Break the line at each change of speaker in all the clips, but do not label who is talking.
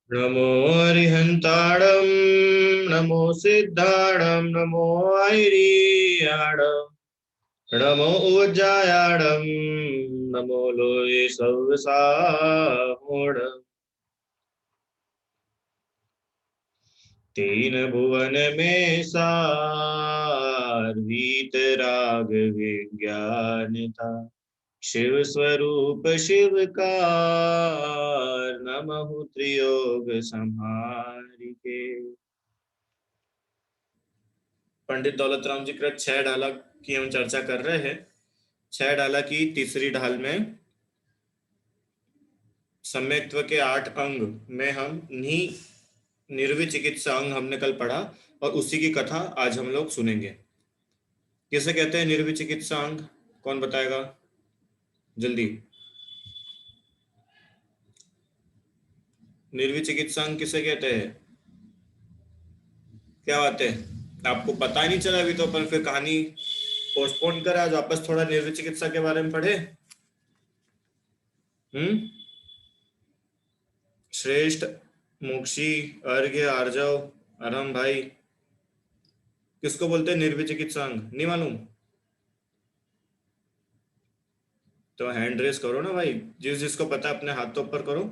नमो अरिहन्ताणं नमो सिद्धाणं नमो ऐरियाणं नमो उज्जायाणं नमो लोये सव्साहोणम् तीन भुवन में सार वीतराग विज्ञानता शिव स्वरूप शिवकार नमः त्रियोग संहारिके। पंडित दौलतराम जी कृत छह ढाला की हम चर्चा कर रहे हैं। छह ढाला की तीसरी ढाल में सम्यक्त्व के 8 अंग में हम निर्विचिकित्सा अंग हमने कल पढ़ा और उसी की कथा आज हम लोग सुनेंगे। किसे कहते हैं निर्विचिकित्सा अंग? कौन बताएगा जल्दी? निर्विचिकित्सा अंग किसे कहते हैं? क्या बात है, आपको पता ही नहीं चला अभी तो? अपन फिर कहानी पोस्टपोन कर आज वापस थोड़ा निर्विचिकित्सा के बारे में पढ़े। श्रेष्ठ, मोक्षी, अर्घ्य, आर्जव, अरम भाई, किसको बोलते हैं निर्विचिकित्सा अंग? नहीं मालूम तो हैंड रेस करो ना भाई, जिस जिसको पता है अपने हाथ तो ऊपर करो,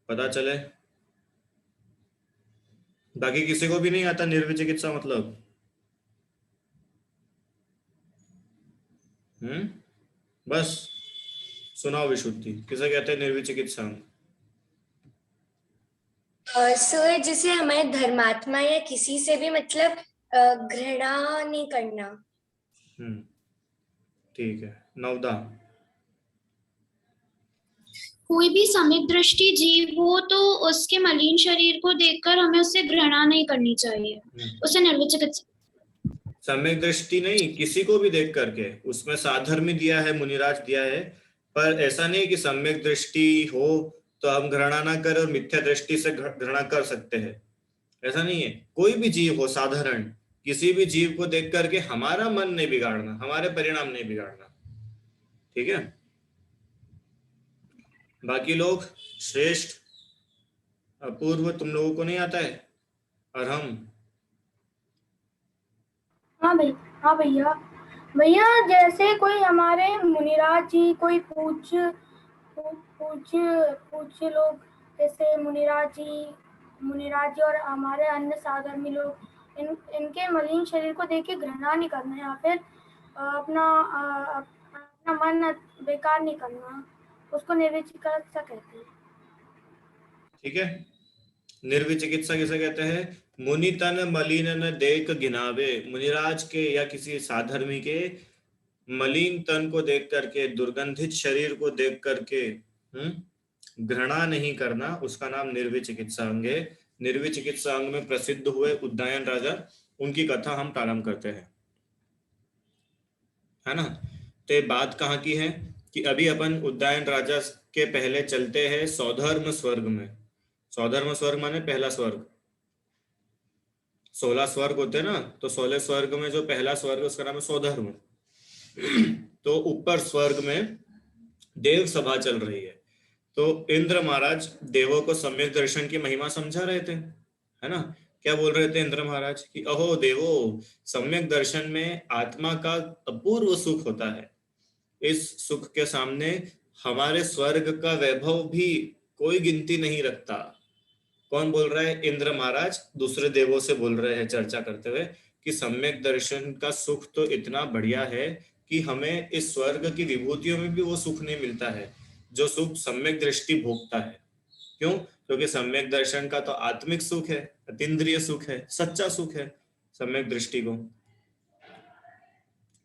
पता चले। बाकी किसी को भी नहीं आता निर्विचिकित्सा मतलब? बस सुनाओ विशुद्धि, किसे कहते हैं निर्विचिकित्सा अंग?
सर जिसे हमारे धर्मात्मा या किसी से भी मतलब घृणा नहीं करना।
ठीक है। नवदा?
कोई भी सम्यक दृष्टि जीव हो तो उसके मलिन शरीर को देखकर हमें उससे घृणा नहीं करनी चाहिए, उसे निर्विचिकित्सा।
सम्यक दृष्टि नहीं, किसी को भी देख करके, उसमें साधर्मी दिया है, मुनिराज दिया है, पर ऐसा नहीं कि सम्यक दृष्टि हो तो हम घृणा ना करें और मिथ्या दृष्टि से घृणा कर सकते हैं, ऐसा नहीं है। कोई भी जीव हो साधारण, किसी भी जीव को देख करके हमारा मन नहीं बिगाड़ना, हमारे परिणाम नहीं बिगाड़ना, ठीक है? बाकी लोग श्रेष्ठ, अपूर्व, तुम लोगों को नहीं आता है? और हम?
हाँ भाई, हाँ भैया। भैया जैसे कोई हमारे मुनिराज जी कोई पूछ लोग, जैसे मुनिराज जी और हमारे अन्य साधर्मी लोग, इनके मलिन शरीर को देख के घृणा नहीं करना या फिर अपना मन बेकार नहीं करना, उसको निर्विचिकित्सा कहते हैं।
ठीक है। निर्विचिकित्सा किसे कहते हैं? मुनि तन मलिन न देख घिनावे, मुनिराज के या किसी साधर्मी के मलिन तन को देख करके, दुर्गंधित शरीर को देख करके घृणा नहीं करना, उसका नाम निर्विचिकित्सा अंग है। निर्विचिकित्सा अंग में प्रसिद्ध हुए उद्दायन राजा, उनकी कथा हम प्रारंभ करते हैं, है ना? तो ये बात कहाँ की है कि अभी अपन उद्दायन राजा के पहले चलते हैं सौधर्म स्वर्ग में। सौधर्म स्वर्ग माने पहला स्वर्ग। 16 स्वर्ग होते हैं ना, तो 16 स्वर्ग में जो पहला स्वर्ग उसका नाम है सौधर्म। तो ऊपर स्वर्ग में देव सभा चल रही है, तो इंद्र महाराज देवों को सम्यक दर्शन की महिमा समझा रहे थे, है ना? क्या बोल रहे थे इंद्र महाराज कि अहो देवो, सम्यक दर्शन में आत्मा का अपूर्व सुख होता है, इस सुख के सामने हमारे स्वर्ग का वैभव भी कोई गिनती नहीं रखता। कौन बोल रहा है? इंद्र महाराज दूसरे देवों से बोल रहे हैं चर्चा करते हुए कि सम्यक दर्शन का सुख तो इतना बढ़िया है कि हमें इस स्वर्ग की विभूतियों में भी वो सुख नहीं मिलता है जो सुख सम्यक दृष्टि भोगता है। क्यों? क्योंकि सम्यक दर्शन का तो आत्मिक सुख है, अतीन्द्रिय सुख है, सच्चा सुख है सम्यक दृष्टि को।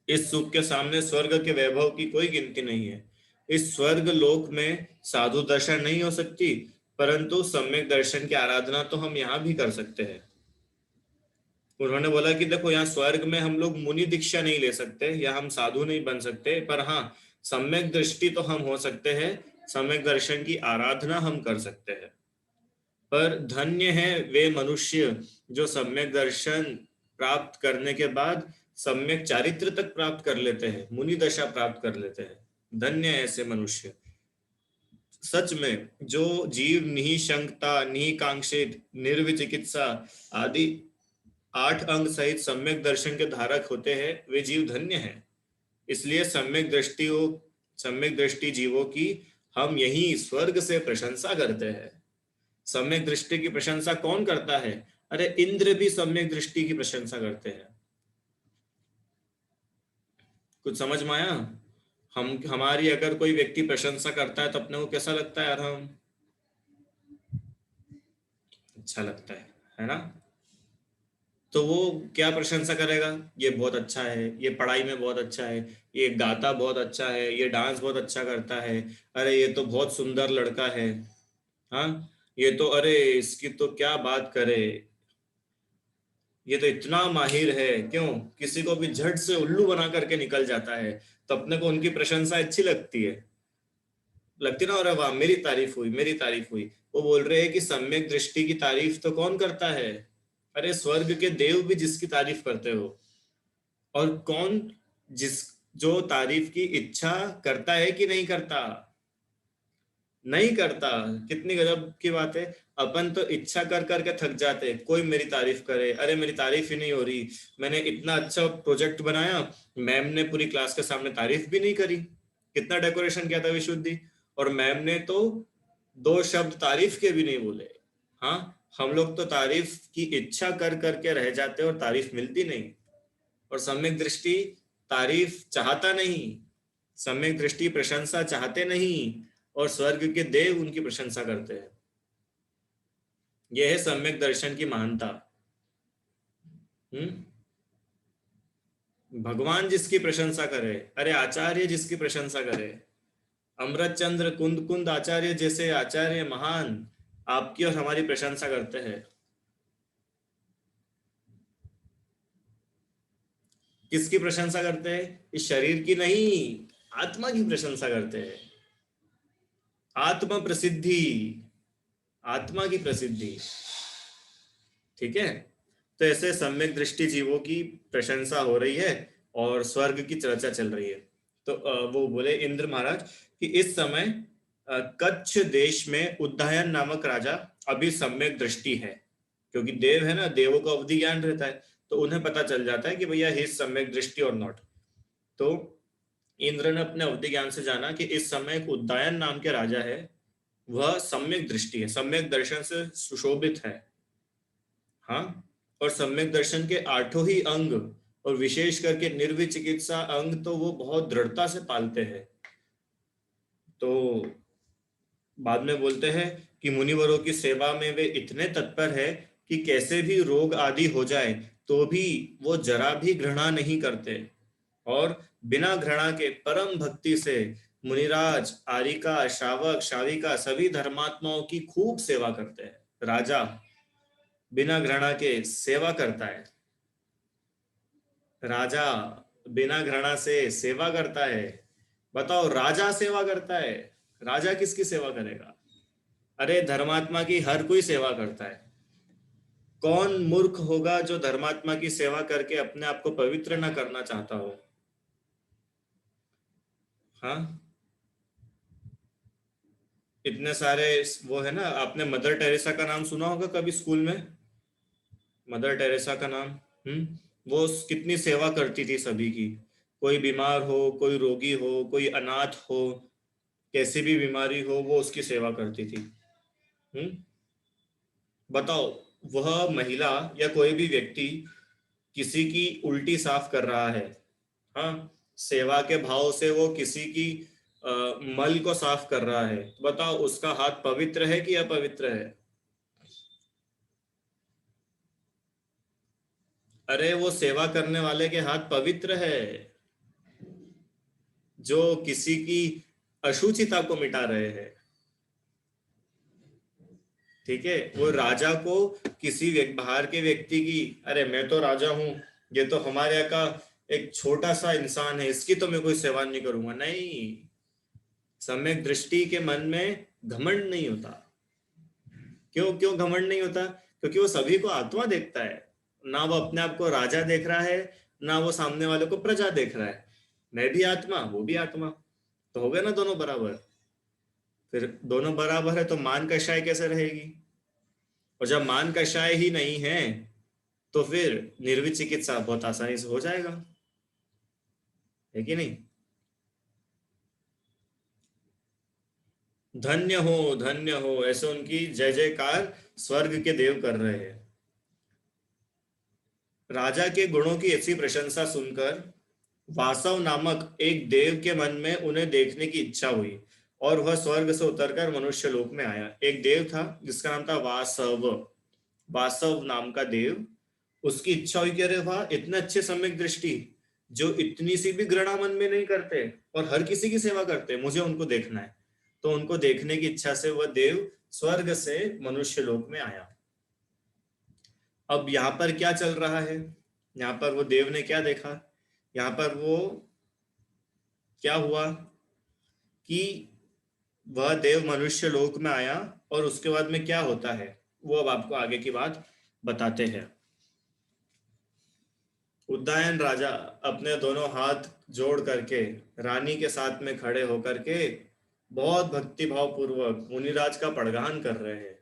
इस सुख के सामने स्वर्ग के वैभव की कोई गिनती नहीं है। इस स्वर्ग लोक में साधु दर्शन नहीं हो सकती, परंतु सम्यक दर्शन की आराधना तो हम यहाँ भी कर सकते हैं। उन्होंने बोला कि देखो, यहाँ स्वर्ग में हम लोग मुनि दीक्षा नहीं ले सकते या हम साधु नहीं बन सकते, पर हाँ सम्यक दृष्टि तो हम हो सकते हैं, सम्यक दर्शन की आराधना हम कर सकते हैं। पर धन्य है वे मनुष्य जो सम्यक दर्शन प्राप्त करने के बाद सम्यक चारित्र तक प्राप्त कर लेते हैं, मुनि दशा प्राप्त कर लेते हैं। धन्य है ऐसे मनुष्य। सच में जो जीव निःशंकता, निःकांक्षित, निर्विचिकित्सा आदि 8 अंग सहित सम्यक दर्शन के धारक होते हैं, वे जीव धन्य हैं। इसलिए सम्यक दृष्टि जीवों की हम यही स्वर्ग से प्रशंसा करते हैं। सम्यक दृष्टि की प्रशंसा कौन करता है? अरे इंद्र भी सम्यक दृष्टि की प्रशंसा करते हैं। कुछ समझ में आया? हमारी अगर कोई व्यक्ति प्रशंसा करता है तो अपने को कैसा लगता है यार? हम अच्छा लगता है ना? तो वो क्या प्रशंसा करेगा? ये बहुत अच्छा है, ये पढ़ाई में बहुत अच्छा है, ये गाता बहुत अच्छा है, ये डांस बहुत अच्छा करता है, अरे ये तो बहुत सुंदर लड़का है, हाँ ये तो, अरे इसकी तो क्या बात करे, ये तो इतना माहिर है। क्यों? किसी को भी झट से उल्लू बना करके निकल जाता है, तो अपने को उनकी प्रशंसा अच्छी लगती है ना? और वाह मेरी तारीफ हुई, मेरी तारीफ हुई। वो बोल रहे हैं कि सम्यक दृष्टि की तारीफ तो कौन करता है? अरे स्वर्ग के देव भी जिसकी तारीफ करते हो। और कौन जो तारीफ की इच्छा करता है कि नहीं करता? नहीं करता। कितनी गजब की बात है। अपन तो इच्छा कर करके थक जाते, कोई मेरी तारीफ करे, अरे मेरी तारीफ ही नहीं हो रही, मैंने इतना अच्छा प्रोजेक्ट बनाया, मैम ने पूरी क्लास के सामने तारीफ भी नहीं करी, कितना डेकोरेशन किया था विशुद्धि, और मैम ने तो 2 शब्द तारीफ के भी नहीं बोले। हाँ, हम लोग तो तारीफ की इच्छा कर करके रह जाते और तारीफ मिलती नहीं। और सम्यक दृष्टि तारीफ चाहता नहीं, सम्यक दृष्टि प्रशंसा चाहते नहीं, और स्वर्ग के देव उनकी प्रशंसा करते हैं। यह है सम्यक दर्शन की महानता। भगवान जिसकी प्रशंसा करे, अरे आचार्य जिसकी प्रशंसा करे, अमृत चंद्र कुंद कुंद आचार्य जैसे आचार्य महान आपकी और हमारी प्रशंसा करते हैं। किसकी प्रशंसा करते हैं? इस शरीर की नहीं, आत्मा की प्रशंसा करते हैं। आत्मा प्रसिद्धि, आत्मा की प्रसिद्धि। ठीक है, तो ऐसे सम्यक दृष्टि जीवों की प्रशंसा हो रही है और स्वर्ग की चर्चा चल रही है। तो वो बोले इंद्र महाराज कि इस समय कच्छ देश में उद्दायन नामक राजा अभी सम्यक दृष्टि है, क्योंकि देव है ना, देवों को अवधि ज्ञान रहता है, तो उन्हें पता चल जाता है कि भैया ही सम्यक दृष्टि और नॉट। तो इंद्र ने अपने अवधि ज्ञान से जाना कि इस समय एक उद्दायन नाम के राजा है, वह सम्यक दृष्टि है, सम्यक दर्शन से सुशोभित है। हाँ, और सम्यक दर्शन के 8 ही अंग और विशेष करके निर्विचिकित्सा अंग तो वो बहुत दृढ़ता से पालते हैं। तो बाद में बोलते हैं कि मुनिवरों की सेवा में वे इतने तत्पर है कि कैसे भी रोग आदि हो जाए तो भी वो जरा भी घृणा नहीं करते, और बिना घृणा के परम भक्ति से मुनिराज, आरिका, श्रावक, शाविका सभी धर्मात्माओं की खूब सेवा करते हैं। राजा बिना घृणा के सेवा करता है, राजा बिना घृणा से सेवा करता है। बताओ, राजा सेवा करता है, राजा किसकी सेवा करेगा? अरे धर्मात्मा की हर कोई सेवा करता है। कौन मूर्ख होगा जो धर्मात्मा की सेवा करके अपने आप को पवित्र ना करना चाहता हो? हाँ, इतने सारे वो है ना, आपने मदर टेरेसा का नाम सुना होगा कभी स्कूल में? मदर टेरेसा का नाम, वो कितनी सेवा करती थी सभी की, कोई बीमार हो, कोई रोगी हो, कोई अनाथ हो, कैसी भी बीमारी हो वो उसकी सेवा करती थी। बताओ, वह महिला या कोई भी व्यक्ति किसी की उल्टी साफ कर रहा है, हाँ, सेवा के भाव से वो किसी की मल को साफ कर रहा है, बताओ उसका हाथ पवित्र है कि अपवित्र है? अरे वो सेवा करने वाले के हाथ पवित्र है, जो किसी की अशुचिता को मिटा रहे हैं। ठीक है, वो राजा को किसी बाहर के व्यक्ति की, अरे मैं तो राजा हूं, ये तो हमारे यहाँ का एक छोटा सा इंसान है, इसकी तो मैं कोई सेवा नहीं करूंगा, नहीं। सम्यक दृष्टि के मन में घमंड नहीं होता। क्यों घमंड नहीं होता? क्योंकि वो सभी को आत्मा देखता है, ना वो अपने आप को राजा देख रहा है, ना वो सामने वाले को प्रजा देख रहा है। मैं भी आत्मा, वो भी आत्मा, तो हो गए ना दोनों बराबर। फिर दोनों बराबर है तो मान कषाय कैसे रहेगी? और जब मान कषाय ही नहीं है तो फिर निर्वित चिकित्सा बहुत आसानी से हो जाएगा, है कि नहीं? धन्य हो, ऐसे उनकी जय जयकार स्वर्ग के देव कर रहे हैं। राजा के गुणों की ऐसी प्रशंसा सुनकर वासव नामक एक देव के मन में उन्हें देखने की इच्छा हुई और वह स्वर्ग से उतरकर मनुष्य लोक में आया। एक देव था जिसका नाम था वासव, वासव नाम का देव। उसकी इच्छा हुई कि अरे वाह, इतने अच्छे सम्यक दृष्टि जो इतनी सी भी घृणा मन में नहीं करते और हर किसी की सेवा करते, मुझे उनको देखना है। तो उनको देखने की इच्छा से वह देव स्वर्ग से मनुष्य लोक में आया। अब यहाँ पर क्या चल रहा है? यहाँ पर वो देव ने क्या देखा? यहाँ पर वो क्या हुआ कि वह देव मनुष्य लोक में आया और उसके बाद में क्या होता है वो अब आपको आगे की बात बताते हैं। उदयन राजा अपने दोनों हाथ जोड़ करके रानी के साथ में खड़े होकर के बहुत भक्ति भाव पूर्वक मुनिराज का पड़गान कर रहे हैं।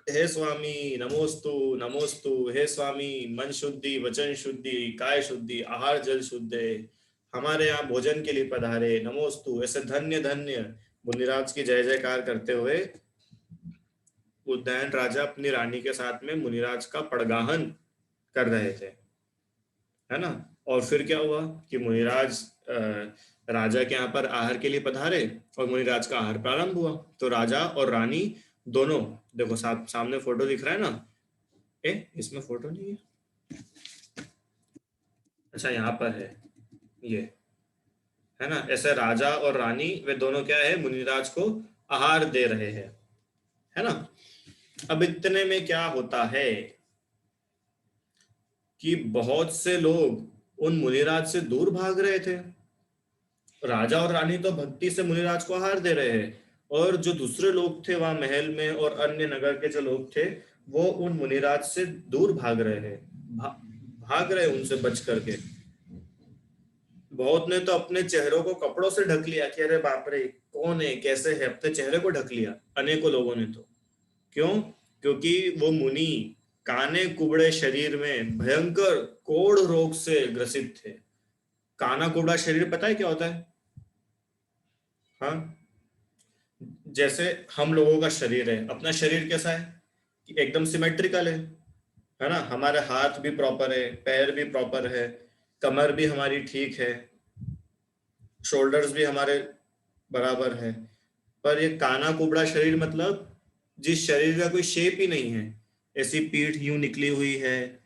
हे स्वामी नमोस्तु नमोस्तु, हे स्वामी मन शुद्धि, वचन शुद्धि, काय शुद्धि, आहार जल शुद्धि, हमारे यहाँ भोजन के लिए पधारे, नमोस्तु। ऐसे धन्य धन्य मुनिराज की जय जयकार करते हुए उदयन राजा अपनी रानी के साथ में मुनिराज का पड़गाहन कर रहे थे, है ना। और फिर क्या हुआ कि मुनिराज राजा के यहाँ पर आहार के लिए पधारे और मुनिराज का आहार प्रारंभ हुआ। तो राजा और रानी दोनों, देखो सामने फोटो दिख रहा है ना, इसमें फोटो नहीं है, अच्छा यहाँ पर है, ये है ना। ऐसे राजा और रानी वे दोनों क्या है, मुनिराज को आहार दे रहे हैं, है ना। अब इतने में क्या होता है कि बहुत से लोग उन मुनिराज से दूर भाग रहे थे। राजा और रानी तो भक्ति से मुनिराज को आहार दे रहे हैं और जो दूसरे लोग थे वहां महल में और अन्य नगर के जो लोग थे वो उन मुनिराज से दूर भाग रहे हैं, भाग रहे उनसे बच करके। बहुत ने तो अपने चेहरों को कपड़ों से ढक लिया कि अरे बाप रे कौन है, कैसे है, अपने चेहरे को ढक लिया अनेकों लोगों ने। तो क्यों? क्योंकि वो मुनि काने कुबड़े शरीर में भयंकर कोढ़ रोग से ग्रसित थे। काना कुबड़ा शरीर पता है क्या होता है? हाँ, जैसे हम लोगों का शरीर है, अपना शरीर कैसा है कि एकदम सिमेट्रिकल है ना। हमारे हाथ भी प्रॉपर है, पैर भी प्रॉपर है, कमर भी हमारी ठीक है, शोल्डर्स भी हमारे बराबर है। पर ये काना कुबड़ा शरीर मतलब जिस शरीर का कोई शेप ही नहीं है, ऐसी पीठ यूं निकली हुई है,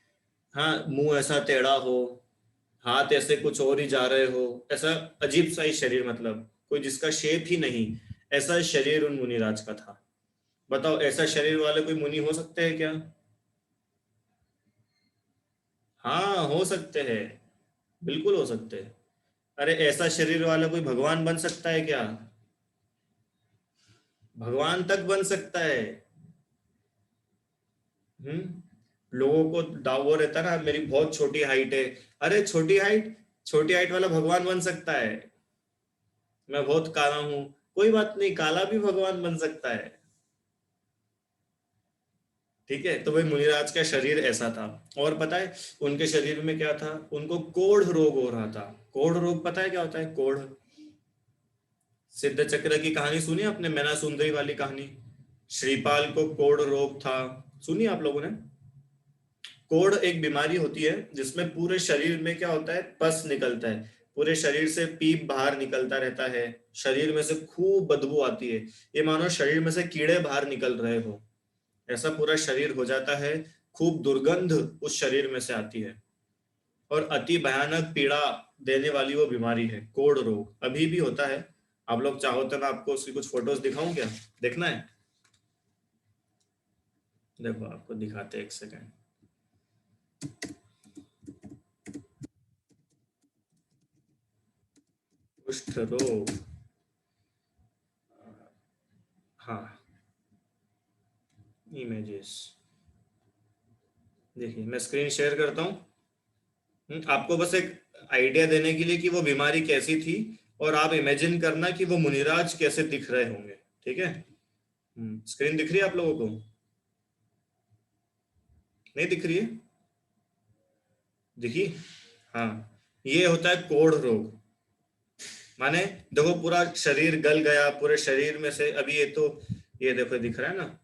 हाँ, मुंह ऐसा टेढ़ा हो, हाथ ऐसे कुछ और ही जा रहे हो, ऐसा अजीब सा ही शरीर, मतलब कोई जिसका शेप ही नहीं, ऐसा शरीर उन मुनिराज का था। बताओ ऐसा शरीर वाले कोई मुनि हो सकते हैं क्या? हाँ हो सकते हैं, बिल्कुल हो सकते हैं। अरे ऐसा शरीर वाला कोई भगवान बन सकता है क्या? भगवान तक बन सकता है। लोगों को दावा रहता ना, मेरी बहुत छोटी हाइट है, अरे छोटी हाइट वाला भगवान बन सकता है। मैं बहुत काला हूं, कोई बात नहीं, काला भी भगवान बन सकता है, ठीक है। तो भाई मुनिराज का शरीर ऐसा था। और पता है उनके शरीर में क्या था? उनको कोढ़ रोग हो रहा था। कोढ़ रोग पता है क्या होता है? कोढ़, सिद्ध चक्र की कहानी सुनी आपने, मैना सुंदरी वाली कहानी। श्रीपाल को कोढ़ रोग था, सुनी आप लोगों ने? कोढ़ एक बीमारी होती है जिसमें पूरे शरीर में क्या होता है, पस निकलता है, पूरे शरीर से पीप बाहर निकलता रहता है, शरीर में से खूब बदबू आती है, ये मानो शरीर में से कीड़े बाहर निकल रहे हो, ऐसा पूरा शरीर हो जाता है, खूब दुर्गंध उस शरीर में से आती है और अति भयानक पीड़ा देने वाली वो बीमारी है कोढ़ रोग। अभी भी होता है, आप लोग चाहो तो मैं आपको उसकी कुछ फोटोज दिखाऊं क्या? देखना है? देखो आपको दिखाते, एक सेकेंड। कुष्ठ रोग, हाँ, इमेजेस देखिए, मैं स्क्रीन शेयर करता हूँ आपको बस एक आइडिया देने के लिए कि वो बीमारी कैसी थी, और आप इमेजिन करना कि वो मुनिराज कैसे दिख रहे होंगे। ठीक है, स्क्रीन दिख रही है आप लोगों को? नहीं दिख रही है? दिखी? हाँ, ये होता है कोढ़ रोग। माने देखो पूरा शरीर गल गया, पूरे शरीर में से, अभी ये देखो दिख रहा है ना,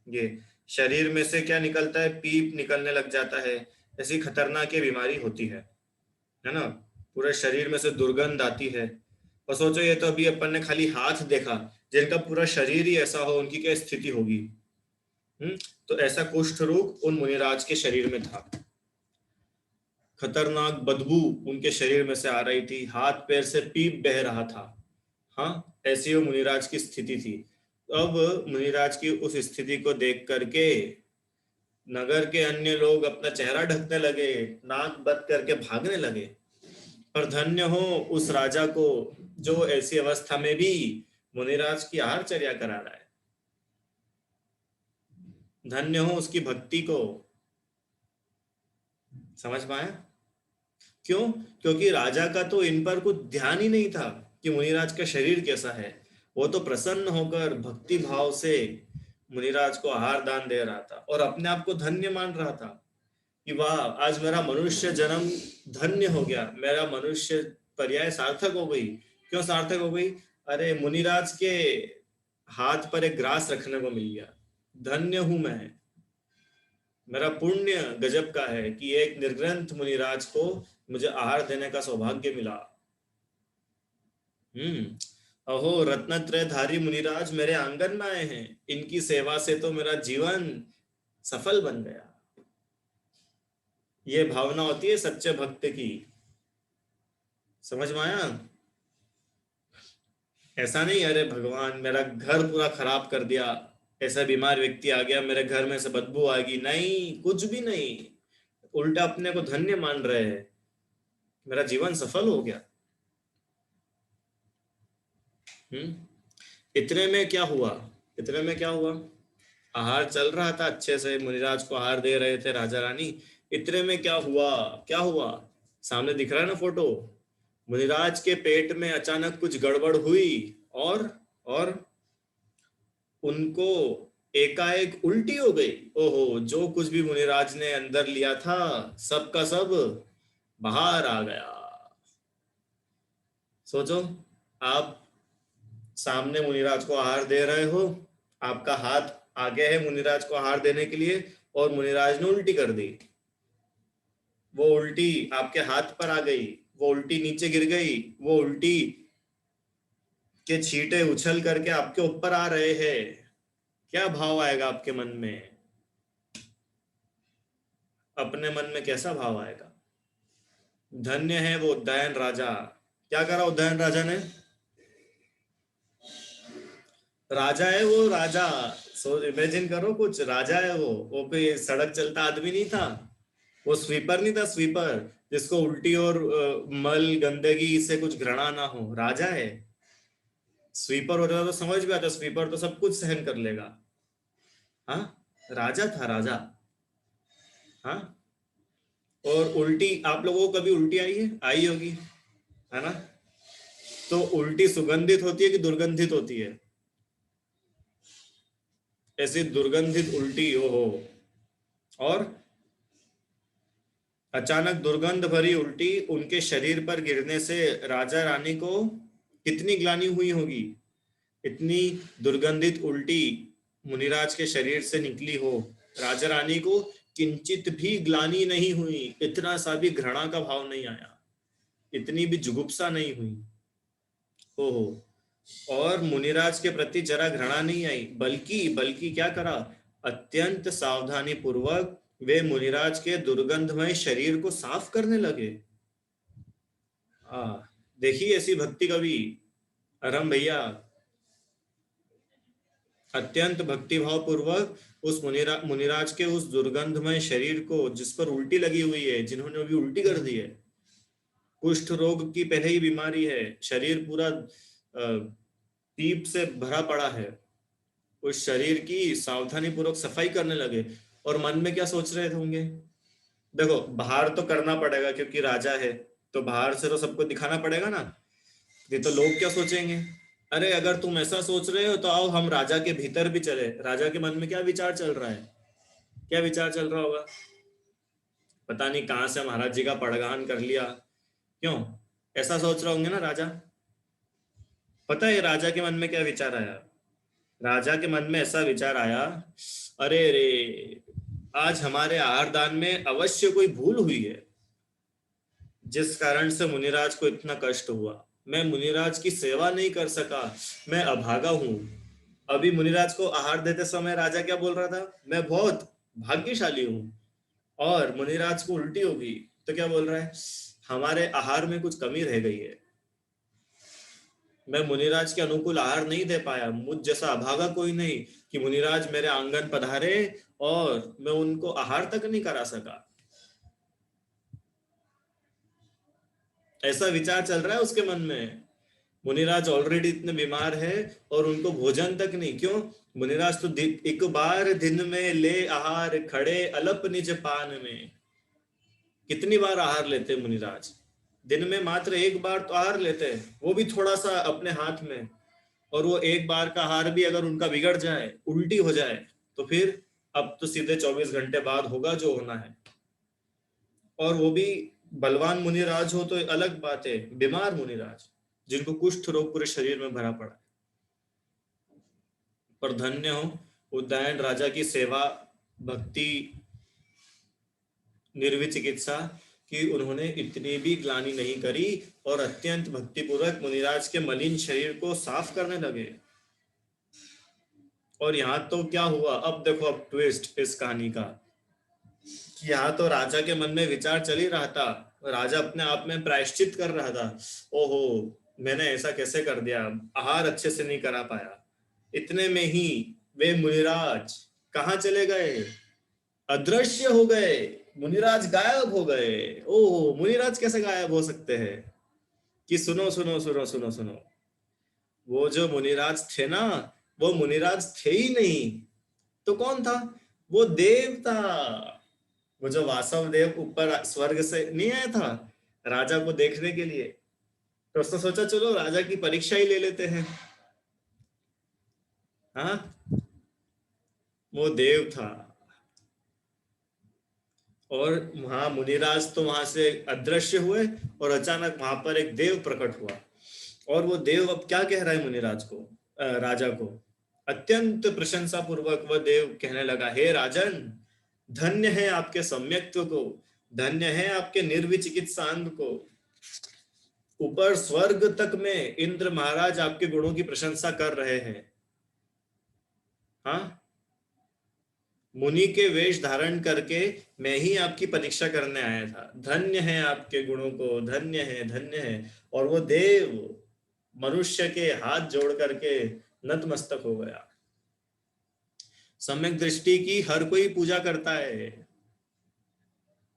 ये शरीर में से क्या निकलता है, पीप निकलने लग जाता है। ऐसी खतरनाक ये बीमारी होती है ना, पूरे शरीर में से दुर्गंध आती है। और सोचो, ये तो अभी अपन ने खाली हाथ देखा, जिनका पूरा शरीर ही ऐसा हो उनकी क्या स्थिति होगी। तो ऐसा कुष्ठ रोग उन मुनिराज के शरीर में था। खतरनाक बदबू उनके शरीर में से आ रही थी, हाथ पैर से पीप बह रहा था। हाँ, ऐसी वो मुनिराज की स्थिति थी। अब मुनिराज की उस स्थिति को देख करके नगर के अन्य लोग अपना चेहरा ढकने लगे, नाक बंद करके भागने लगे। पर धन्य हो उस राजा को जो ऐसी अवस्था में भी मुनिराज की आहारचर्या करा रहा है। धन्य हो उसकी भक्ति को। समझ पाए? क्यों? क्योंकि राजा का तो इन पर कुछ ध्यान ही नहीं था कि मुनिराज का शरीर कैसा है। वो तो प्रसन्न होकर भक्ति भाव से मुनिराज को आहार दान दे रहा था और अपने आप को धन्य मान रहा था कि वाह, आज मेरा मनुष्य जन्म धन्य हो गया, मेरा मनुष्य पर्याय सार्थक हो गई। क्यों सार्थक हो गई? अरे मुनिराज के हाथ पर एक ग्रास रखने को मिल गया, धन्य हूं मैं। मेरा पुण्य गजब का है कि एक निर्ग्रंथ मुनिराज को मुझे आहार देने का सौभाग्य मिला। अहो, रत्नत्रयधारी मुनिराज मेरे आंगन में आए हैं, इनकी सेवा से तो मेरा जीवन सफल बन गया। ये भावना होती है सच्चे भक्त की। समझ में आया? ऐसा नहीं अरे भगवान मेरा घर पूरा खराब कर दिया, ऐसा बीमार व्यक्ति आ गया, मेरे घर में से बदबू आएगी। नहीं, कुछ भी नहीं, उल्टा अपने को धन्य मान रहे हैं, मेरा जीवन सफल हो गया। इतने में क्या हुआ? आहार चल रहा था अच्छे से, मुनिराज को आहार दे रहे थे राजा रानी। इतने में क्या हुआ? सामने दिख रहा है ना फोटो। मुनिराज के पेट में अचानक कुछ गड़बड़ हुई और उनको एकाएक उल्टी हो गई। ओहो, जो कुछ भी मुनिराज ने अंदर लिया था सब का सब बाहर आ गया। सोचो, आप सामने मुनिराज को आहार दे रहे हो, आपका हाथ आगे है मुनिराज को आहार देने के लिए, और मुनिराज ने उल्टी कर दी। वो उल्टी आपके हाथ पर आ गई, वो उल्टी नीचे गिर गई, वो उल्टी के छींटे उछल करके आपके ऊपर आ रहे हैं। क्या भाव आएगा आपके मन में? अपने मन में कैसा भाव आएगा? धन्य है वो उदयन राजा। क्या करा उदयन राजा ने? राजा है वो, राजा। इमेजिन करो, कुछ राजा है वो कोई सड़क चलता आदमी नहीं था, वो स्वीपर नहीं था, स्वीपर जिसको उल्टी और मल गंदगी से कुछ घृणा ना हो। राजा है। स्वीपर होता तो समझ में आता, स्वीपर तो सब कुछ सहन कर लेगा। हाँ, राजा था, राजा। हाँ, और उल्टी, आप लोगों को कभी उल्टी आई होगी, है ना? तो उल्टी सुगंधित होती है कि दुर्गंधित होती है? ऐसी दुर्गंधित उल्टी हो, और अचानक दुर्गंध भरी उल्टी उनके शरीर पर गिरने से राजा रानी को कितनी ग्लानि हुई होगी। इतनी दुर्गंधित उल्टी मुनिराज के शरीर से निकली हो, राजा रानी को किंचित भी ग्लानि नहीं हुई, इतना सा भी घृणा का भाव नहीं आया, इतनी भी जुगुप्सा नहीं हुई। हो, और मुनिराज के प्रति जरा घृणा नहीं आई, बल्कि क्या करा, अत्यंत सावधानी पूर्वक वे मुनिराज के दुर्गंधमय शरीर को साफ करने लगे। देखिए ऐसी भक्ति कभी अरम भैया, अत्यंत भक्तिभाव पूर्वक उस मुनिराज के उस दुर्गंधमय शरीर को, जिस पर उल्टी लगी हुई है, जिन्होंने अभी उल्टी कर दी है, कुष्ठ रोग की पहले ही बीमारी है, शरीर पूरा पीप से भरा पड़ा है, उस शरीर की सावधानी पूर्वक सफाई करने लगे। और मन में क्या सोच रहे होंगे? देखो, बाहर तो करना पड़ेगा क्योंकि राजा है, तो बाहर से तो सबको दिखाना पड़ेगा ना, नहीं तो लोग क्या सोचेंगे? अरे अगर तुम ऐसा सोच रहे हो तो आओ हम राजा के भीतर भी चले। राजा के मन में क्या विचार चल रहा है, क्या विचार चल रहा होगा? पता नहीं कहाँ से महाराज जी का पड़गान कर लिया, क्यों ऐसा सोच रहे होंगे ना राजा। पता है राजा के मन में क्या विचार आया? राजा के मन में ऐसा विचार आया, अरे रे आज हमारे आहार दान में अवश्य कोई भूल हुई है, जिस कारण से मुनिराज को इतना कष्ट हुआ। मैं मुनिराज की सेवा नहीं कर सका, मैं अभागा हूं। अभी मुनिराज को आहार देते समय राजा क्या बोल रहा था? मैं बहुत भाग्यशाली हूं। और मुनिराज को उल्टी होगी तो क्या बोल रहा है? हमारे आहार में कुछ कमी रह गई है, मैं मुनिराज के अनुकूल आहार नहीं दे पाया। मुझ जैसा अभागा कोई नहीं कि मुनिराज मेरे आंगन पधारे और मैं उनको आहार तक नहीं करा सका। ऐसा विचार चल रहा है उसके मन में। मुनिराज ऑलरेडी इतने बीमार है और उनको भोजन तक नहीं। क्यों? मुनिराज तो एक बार दिन में ले आहार, खड़े अलप निज पान में। कितनी बार आहार लेते मुनिराज? दिन में मात्र एक बार तो आहार लेते हैं, वो भी थोड़ा सा अपने हाथ में। और वो एक बार का आहार भी अगर उनका बिगड़ जाए, उल्टी हो जाए, तो फिर अब तो सीधे 24 घंटे बाद होगा जो होना है। और वो भी बलवान मुनिराज हो तो अलग बात है, बीमार मुनिराज जिनको कुष्ठ रोग पूरे शरीर में भरा पड़ा है। पर धन्य हो उदयन राजा की सेवा, भक्ति, निर्विचिकित्सा कि उन्होंने इतनी भी ग्लानि नहीं करी और अत्यंत भक्तिपूर्वक मुनिराज के मलिन शरीर को साफ करने लगे। और यहाँ तो क्या हुआ, अब देखो अब ट्विस्ट इस कहानी का। यहाँ तो राजा के मन में विचार चल ही रहा था, राजा अपने आप में प्रायश्चित कर रहा था, ओहो मैंने ऐसा कैसे कर दिया, आहार अच्छे से नहीं करा पाया। इतने में ही वे मुनिराज कहाँ चले गए? अदृश्य हो गए। मुनिराज गायब हो गए। ओह मुनिराज कैसे गायब हो सकते हैं? कि सुनो सुनो सुनो सुनो सुनो, वो जो मुनिराज थे ना, वो मुनिराज थे ही नहीं तो कौन था? वो देव था। वो जो वासव देव ऊपर स्वर्ग से नहीं आया था राजा को देखने के लिए, तो उसने सोचा चलो राजा की परीक्षा ही ले लेते हैं। हाँ वो देव था। और वहां मुनिराज तो वहां से अदृश्य हुए और अचानक वहां पर एक देव प्रकट हुआ। और वो देव अब क्या कह रहा है मुनिराज को, राजा को? अत्यंत प्रशंसा पूर्वक वह देव कहने लगा, हे राजन, धन्य है आपके सम्यक्त्व को, धन्य है आपके निर्विचिकित्सांग को। ऊपर स्वर्ग तक में इंद्र महाराज आपके गुणों की प्रशंसा कर रहे हैं। हाँ मुनि के वेश धारण करके मैं ही आपकी परीक्षा करने आया था। धन्य है आपके गुणों को, धन्य है, धन्य है। और वो देव मनुष्य के हाथ जोड़ करके नतमस्तक हो गया। सम्यक दृष्टि की हर कोई पूजा करता है।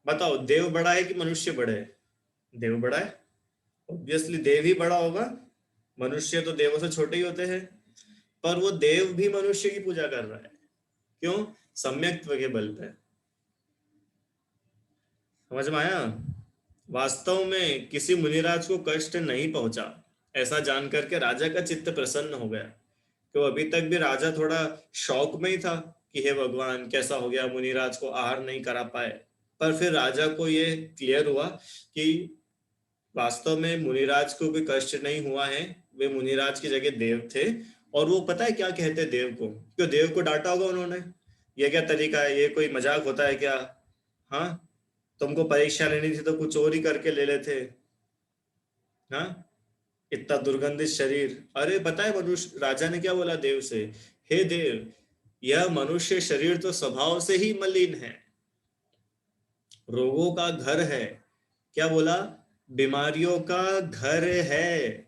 बताओ देव बड़ा है कि मनुष्य बड़े है? देव बड़ा है, ऑब्वियसली देव ही बड़ा होगा, मनुष्य तो देवों से छोटे ही होते हैं। पर वो देव भी मनुष्य की पूजा कर रहा है। क्यों? सम्यक्त्व के बल पे। समझ में आया? वास्तव में किसी मुनिराज को कष्ट नहीं पहुंचा। ऐसा जानकर के राजा का चित्त प्रसन्न हो गया। तो अभी तक भी राजा थोड़ा शौक में ही था कि हे भगवान कैसा हो गया, मुनिराज को आहार नहीं करा पाए। पर फिर राजा को ये क्लियर हुआ कि वास्तव में मुनिराज को कोई कष्ट नहीं हुआ है, वे मुनिराज की जगह देव थे। और वो पता है क्या कहते देव को? क्यों देव को डांटा होगा उन्होंने, ये क्या तरीका है, ये कोई मजाक होता है क्या? हाँ तुमको परीक्षा लेनी थी तो कुछ और ही करके ले लेते। हाँ इतना दुर्गंधित शरीर। अरे पता है मनुष्य, राजा ने क्या बोला देव से? हे देव, यह मनुष्य शरीर तो स्वभाव से ही मलिन है, रोगों का घर है। क्या बोला? बीमारियों का घर है।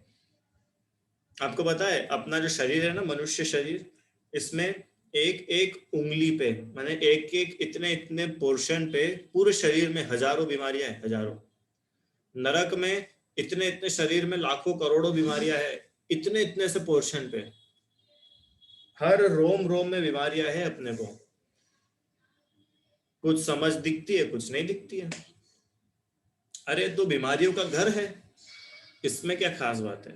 आपको पता है अपना जो शरीर है ना, मनुष्य शरीर, इसमें एक एक उंगली पे, माने एक एक इतने इतने पोर्शन पे पूरे शरीर में हजारों बीमारियां हैं, हजारों। नरक में इतने इतने शरीर में लाखों करोड़ों बीमारियां हैं, इतने इतने से पोर्शन पे। हर रोम रोम में बीमारियां हैं अपने को। कुछ समझ दिखती है, कुछ नहीं दिखती है। अरे तो बीमारियों का घर है, इसमें क्या खास बात है?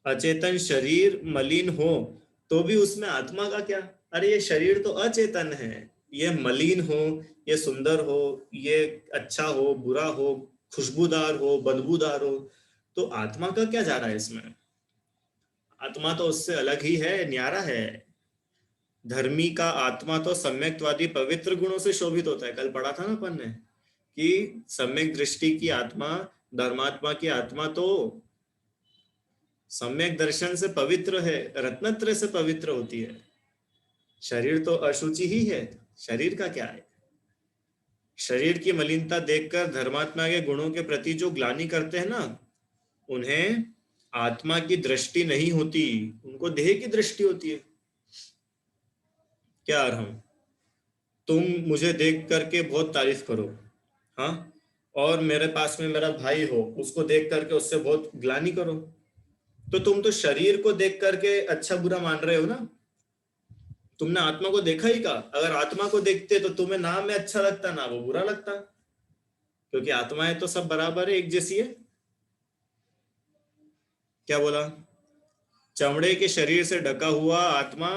अचेतन शरीर मलिन हो तो भी उसमें आत्मा का क्या? अरे ये शरीर तो अचेतन है, ये मलिन हो, ये सुंदर हो, ये अच्छा हो, बुरा हो, खुशबूदार हो, बदबूदार हो, तो आत्मा का क्या जा रहा है इसमें? आत्मा तो उससे अलग ही है, न्यारा है। धर्मी का आत्मा तो सम्यक्तवादी पवित्र गुणों से शोभित होता है। कल पढ़ा था ना अपन ने कि सम्यक दृष्टि की आत्मा, धर्मात्मा की आत्मा तो सम्यक दर्शन से पवित्र है, रत्नत्रय से पवित्र होती है। शरीर तो अशुचि ही है, शरीर का क्या है? शरीर की मलिनता देखकर धर्मात्मा के गुणों के प्रति जो ग्लानि करते हैं ना, उन्हें आत्मा की दृष्टि नहीं होती, उनको देह की दृष्टि होती है। क्या अरहम, तुम मुझे देख करके बहुत तारीफ करो, हाँ, और मेरे पास में मेरा भाई हो, उसको देख करके उससे बहुत ग्लानि करो, तो तुम तो शरीर को देख करके अच्छा बुरा मान रहे हो ना। तुमने आत्मा को देखा ही का? अगर आत्मा को देखते तो तुम्हें ना में अच्छा लगता ना वो बुरा लगता, क्योंकि आत्माएं तो सब बराबर है, एक जैसी है। क्या बोला? चमड़े के शरीर से ढका हुआ आत्मा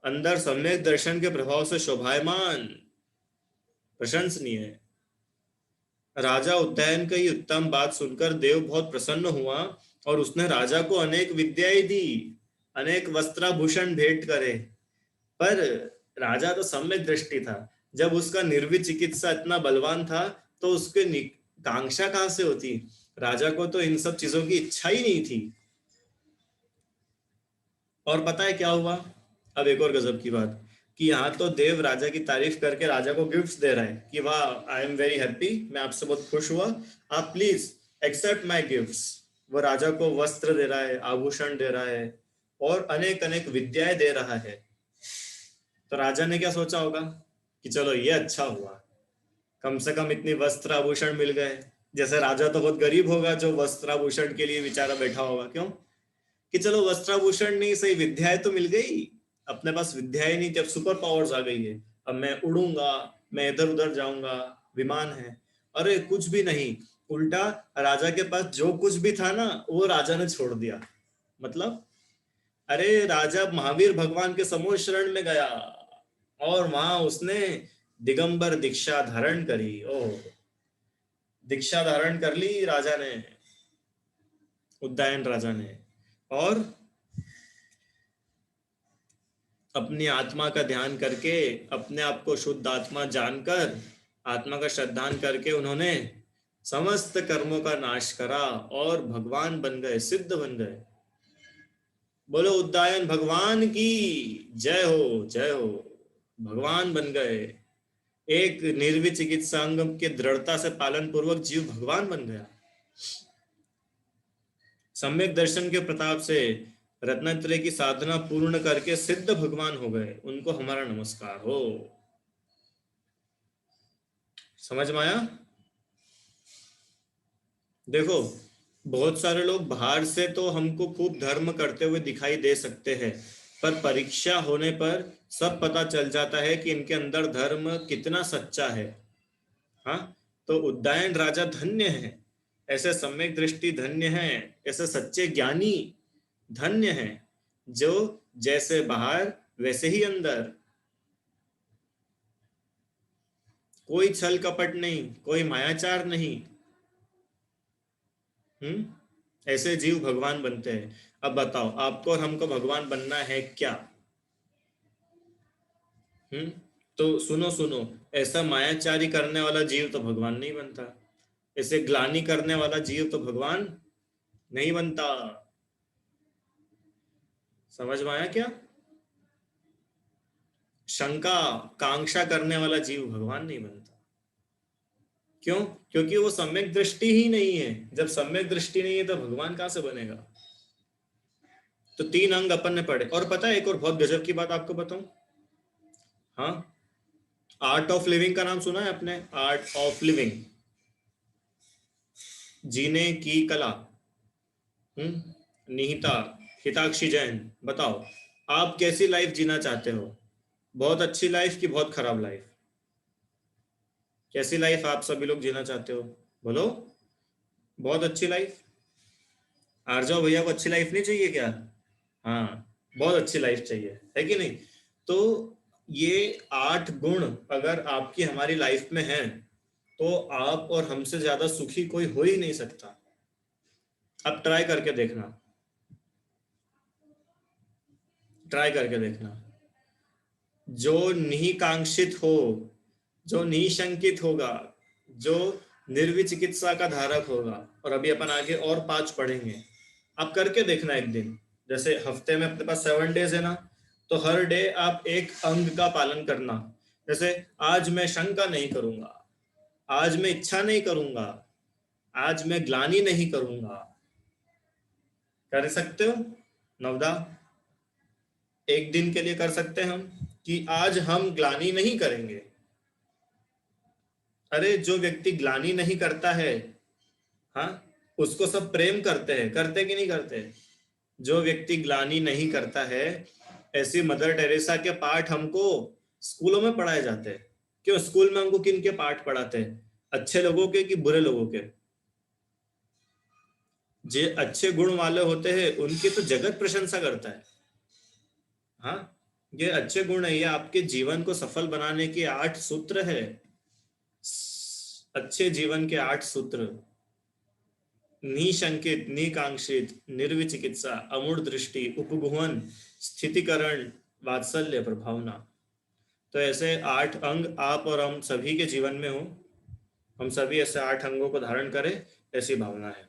अंदर सम्यक दर्शन के प्रभाव से शोभायमान, प्रशंसनीय है। राजा उद्दयन की उत्तम बात सुनकर देव बहुत प्रसन्न हुआ और उसने राजा को अनेक विद्याएं दी, अनेक वस्त्राभूषण भेंट करे। पर राजा तो सम्यक दृष्टि था, जब उसका निर्विद चिकित्सा इतना बलवान था तो उसके कांक्षा कहां से होती? राजा को तो इन सब चीजों की इच्छा ही नहीं थी। और पता है क्या हुआ? अब एक और गजब की बात कि यहाँ तो देव राजा की तारीफ करके राजा को गिफ्ट्स दे रहा है कि वाह, आई एम वेरी हैप्पी, मैं आपसे बहुत खुश हुआ, आप प्लीज एक्सेप्ट माय गिफ्ट्स। वो राजा को वस्त्र दे रहा है, आभूषण दे रहा है और अनेक अनेक विद्याएं दे रहा है। तो राजा ने क्या सोचा होगा कि चलो ये अच्छा हुआ, कम से कम इतनी वस्त्र आभूषण मिल गए। जैसे राजा तो बहुत गरीब होगा जो वस्त्राभूषण के लिए बेचारा बैठा होगा, क्यों? कि चलो वस्त्राभूषण नहीं सही, विद्याएं तो मिल गई। अपने पास विद्याएं नहीं थी, अब सुपर पावर्स आ गई है, अब मैं उड़ूंगा, मैं इधर उधर जाऊंगा, विमान है। अरे कुछ भी नहीं, उल्टा राजा के पास जो कुछ भी था ना वो राजा ने छोड़ दिया। मतलब अरे राजा महावीर भगवान के समूह शरण में गया और वहां उसने दिगंबर दीक्षा धारण करी। ओ, दीक्षा धारण कर ली राजा ने, उद्दयन राजा ने, और अपनी आत्मा का ध्यान करके, अपने आप को शुद्ध आत्मा जानकर, आत्मा का श्रद्धान करके उन्होंने समस्त कर्मों का नाश करा और भगवान बन गए, सिद्ध बन गए। बोलो उद्दयन भगवान की जय हो, जय हो। भगवान बन गए। एक निर्विद चिकित्सांग के दृढ़ता से पालन पूर्वक जीव भगवान बन गया। सम्यक दर्शन के प्रताप से रत्नत्रय की साधना पूर्ण करके सिद्ध भगवान हो गए, उनको हमारा नमस्कार हो। समझ में आया? देखो, बहुत सारे लोग बाहर से तो हमको खूब धर्म करते हुए दिखाई दे सकते हैं, पर परीक्षा होने पर सब पता चल जाता है कि इनके अंदर धर्म कितना सच्चा है। हाँ, तो उद्दयन राजा धन्य है, ऐसे सम्यक दृष्टि धन्य है, ऐसे सच्चे ज्ञानी धन्य है, जो जैसे बाहर वैसे ही अंदर, कोई छल कपट नहीं, कोई मायाचार नहीं। ऐसे जीव भगवान बनते हैं। अब बताओ, आपको और हमको भगवान बनना है क्या? तो सुनो सुनो, ऐसा मायाचारी करने वाला जीव तो भगवान नहीं बनता, ऐसे ग्लानि करने वाला जीव तो भगवान नहीं बनता। समझ में आया क्या? शंका कांक्षा करने वाला जीव भगवान नहीं बनता। क्यों? क्योंकि वो सम्यक दृष्टि ही नहीं है। जब सम्यक दृष्टि नहीं है तो भगवान कहां से बनेगा? तो 3 अंग अपन ने पढ़े। और पता है एक और बहुत गजब की बात आपको बताऊं? हाँ, आर्ट ऑफ लिविंग का नाम सुना है आपने? आर्ट ऑफ लिविंग, जीने की कला। निहिता हिताक्षी जैन, बताओ आप कैसी लाइफ जीना चाहते हो? बहुत अच्छी लाइफ कि बहुत खराब लाइफ? कैसी लाइफ आप सभी लोग जीना चाहते हो? बोलो। बहुत अच्छी लाइफ। आर्जव भैया को अच्छी लाइफ नहीं चाहिए क्या? हाँ, बहुत अच्छी लाइफ चाहिए, है कि नहीं? तो ये 8 गुण अगर आपकी हमारी लाइफ में हैं, तो आप और हमसे ज्यादा सुखी कोई हो ही नहीं सकता। अब ट्राई करके देखना, ट्राई करके देखना। जो निकांक्षित हो, जो निशंकित होगा, जो निर्विचिकित्सा का धारक होगा, और अभी अपन आगे और 5 पढ़ेंगे, आप करके देखना एक दिन। जैसे हफ्ते में अपने पास 7 डेज है ना, तो हर डे आप एक अंग का पालन करना। जैसे आज मैं शंका नहीं करूंगा, आज मैं इच्छा नहीं करूंगा, आज मैं ग्लानि नहीं करूंगा। कर सकते हो नवदा? एक दिन के लिए कर सकते हैं हम कि आज हम ग्लानि नहीं करेंगे। अरे जो व्यक्ति ग्लानि नहीं करता है, हाँ, उसको सब प्रेम करते हैं, करते कि नहीं करते? जो व्यक्ति ग्लानि नहीं करता है, ऐसी मदर टेरेसा के पाठ हमको स्कूलों में पढ़ाए जाते हैं। क्यों स्कूल में हमको किन के पाठ पढ़ाते हैं? अच्छे लोगों के कि बुरे लोगों के? जे अच्छे गुण वाले होते हैं उनकी तो जगत प्रशंसा करता है। हाँ, ये अच्छे गुण है, ये आपके जीवन को सफल बनाने के 8 सूत्र है। अच्छे जीवन के 8 सूत्र: निशंकित, निकांक्षित, निर्विचिकित्सा, अमूढ़ दृष्टि, उपगुहन, स्थितिकरण, वात्सल्य, प्रभावना। तो ऐसे 8 अंग आप और हम सभी के जीवन में हो, हम सभी ऐसे 8 अंगों को धारण करें, ऐसी भावना है।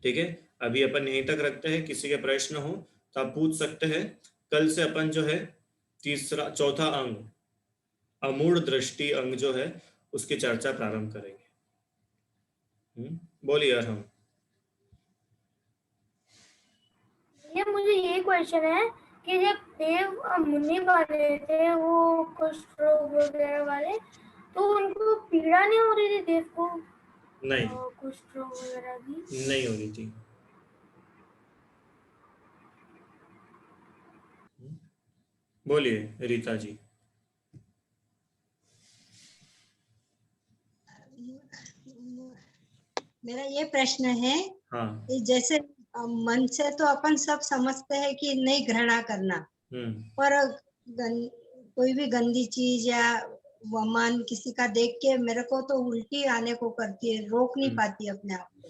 ठीक है, अभी अपन यहीं तक रखते हैं। किसी के प्रश्न हो तो आप पूछ सकते हैं। कल से अपन जो है चौथा अंग, अमूढ़ दृष्टि अंग जो है, उसकी चर्चा प्रारंभ करेंगे। बोलिए यार। हम
ये मुझे ये क्वेश्चन है कि जब देव मुनि बने थे, वो कुष्ठ रोग वगैरह वाले, तो उनको पीड़ा नहीं हो रही थी देव को?
नहीं,
कुष्ठ रोग वगैरह की
नहीं हो रही थी। बोलिए रीता जी।
मेरा ये प्रश्न है,
हाँ।
कि जैसे मन से तो अपन सब समझते हैं कि नहीं घृणा करना, पर कोई भी गंदी चीज या मन किसी का देख के मेरे को तो उल्टी आने को करती है, रोक नहीं पाती अपने आप को।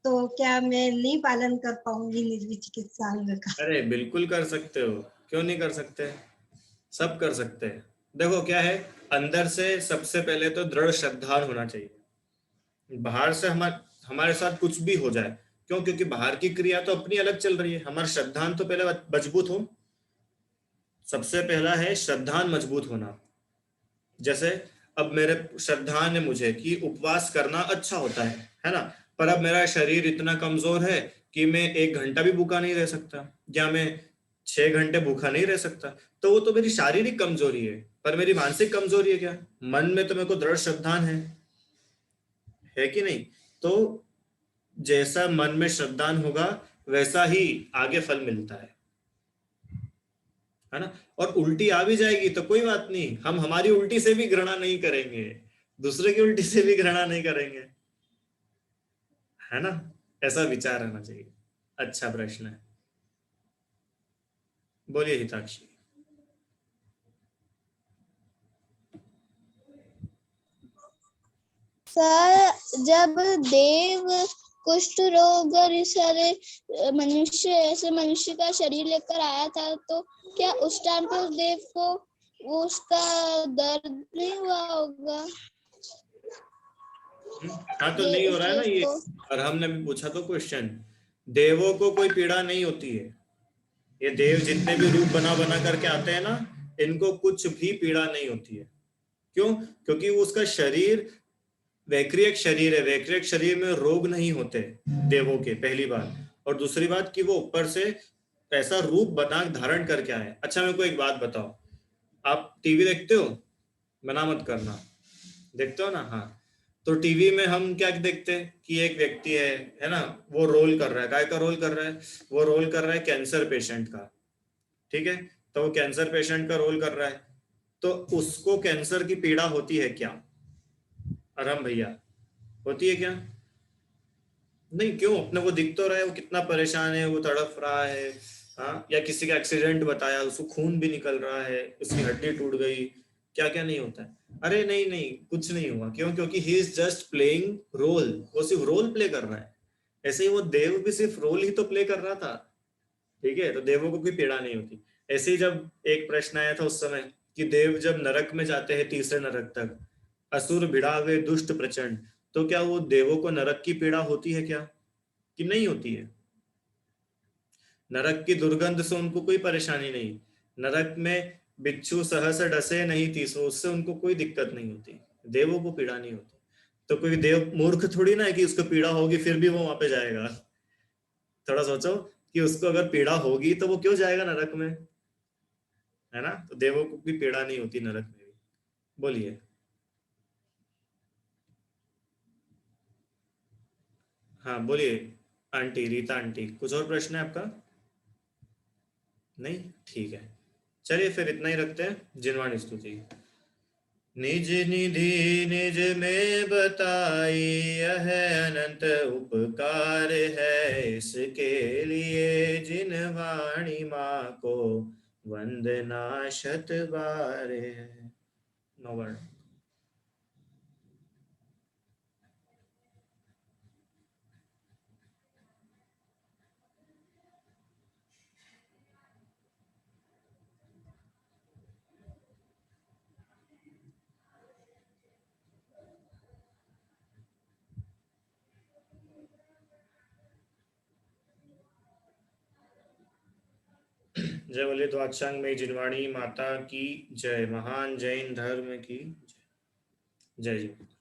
तो क्या मैं नहीं पालन कर पाऊंगी निर्विचिकित्सा अंग का?
अरे बिल्कुल कर सकते हो, क्यों नहीं कर सकते? सब कर सकते हैं। देखो क्या है, अंदर से सबसे पहले तो दृढ़ श्रद्धा होना चाहिए। बाहर से हमारे साथ कुछ भी हो जाए, क्यों? क्योंकि बाहर की क्रिया तो अपनी अलग चल रही है, हमारा श्रद्धान तो पहले मजबूत हो। सबसे पहला है श्रद्धान मजबूत होना। जैसे अब मेरे श्रद्धान है मुझे कि उपवास करना अच्छा होता है ना, पर अब मेरा शरीर इतना कमजोर है कि मैं 1 घंटा भी भूखा नहीं रह सकता, या मैं 6 घंटे भूखा नहीं रह सकता। तो वो तो मेरी शारीरिक कमजोरी है, पर मेरी मानसिक कमजोरी है क्या? मन में तो मेरे को दृढ़ श्रद्धान है कि नहीं? तो जैसा मन में श्रद्धान होगा, वैसा ही आगे फल मिलता है ना। और उल्टी आ भी जाएगी तो कोई बात नहीं, हम हमारी उल्टी से भी घृणा नहीं करेंगे, दूसरे की उल्टी से भी घृणा नहीं करेंगे, है ना। ऐसा विचार रहना चाहिए। अच्छा प्रश्न है, बोलिए हिताक्षी।
सर, जब देव कुष्ठ रोग और सारे मनुष्य का शरीर लेकर आया था, तो क्या उस टाइम पे उस देव को उसका दर्द नहीं हुआ होगा?
हाँ, तो नहीं हो रहा है ना ये। और हमने भी पूछा तो क्वेश्चन, देवों को कोई पीड़ा नहीं होती है। ये देव जितने भी रूप बना बना करके आते हैं ना, इनको कुछ भी पीड़ा नहीं होती है। क्यों? क्योंकि वो उसका शरीर वैक्रियक शरीर है, वैक्रियक शरीर में रोग नहीं होते देवों के, पहली बात। और दूसरी बात कि वो ऊपर से ऐसा रूप बना धारण करके आए। अच्छा मेरे को एक बात बताओ, आप टीवी देखते हो? मना मत करना, देखते हो ना? हाँ, तो टीवी में हम क्या देखते हैं कि एक व्यक्ति है ना, वो रोल कर रहा है। काय का रोल कर रहा है? वो रोल कर रहा है कैंसर पेशेंट का। ठीक है, तो वो कैंसर पेशेंट का रोल कर रहा है, तो उसको कैंसर की पीड़ा होती है क्या? आराम भैया, होती है क्या? नहीं, क्यों? अपने को दिख तो रहा है वो कितना परेशान है, वो तड़प रहा है, हाँ, या किसी का एक्सीडेंट बताया, उसको खून भी निकल रहा है, उसकी हड्डी टूट गई, क्या क्या नहीं होता है। अरे नहीं नहीं, कुछ नहीं हुआ। क्यों? क्योंकि he is just playing role, वो सिर्फ रोल प्ले कर रहा है। ऐसे ही वो देव भी सिर्फ रोल ही तो प्ले कर रहा था, ठीक है, तो देवों को कोई पीड़ा नहीं होती। ऐसे ही जब एक प्रश्न आया था उस समय कि देव जब नरक में जाते हैं, तीसरे नरक तक, असुर भिड़ावे दुष्ट प्रचंड, तो क्या वो देवों को नरक की पीड़ा होती है क्या, कि नहीं होती है? नरक की दुर्गंध से उनको कोई परेशानी नहीं, नरक में बिच्छू सहस डसे नहीं तीसरो, उससे उनको कोई दिक्कत नहीं होती, देवों को पीड़ा नहीं होती। तो कोई देव मूर्ख थोड़ी ना है कि उसको पीड़ा होगी फिर भी वो वहां पे जाएगा। थोड़ा सोचो कि उसको अगर पीड़ा होगी तो वो क्यों जाएगा नरक में, है ना? तो देवों को कोई पीड़ा नहीं होती नरक में भी। बोलिए। हाँ बोलिए आंटी, रीता आंटी, कुछ और प्रश्न है आपका? नहीं, ठीक है, चलिए फिर इतना ही रखते हैं। जिनवाणी स्तुति। निज निधि निज में बताई, यह अनंत उपकार है, इसके लिए जिन वाणी माँ को वंदना शत बार है। नौवर्ण। जय बोले द्वादशांग में जिनवाणी माता की जय, महान जैन धर्म की जय। जय जी।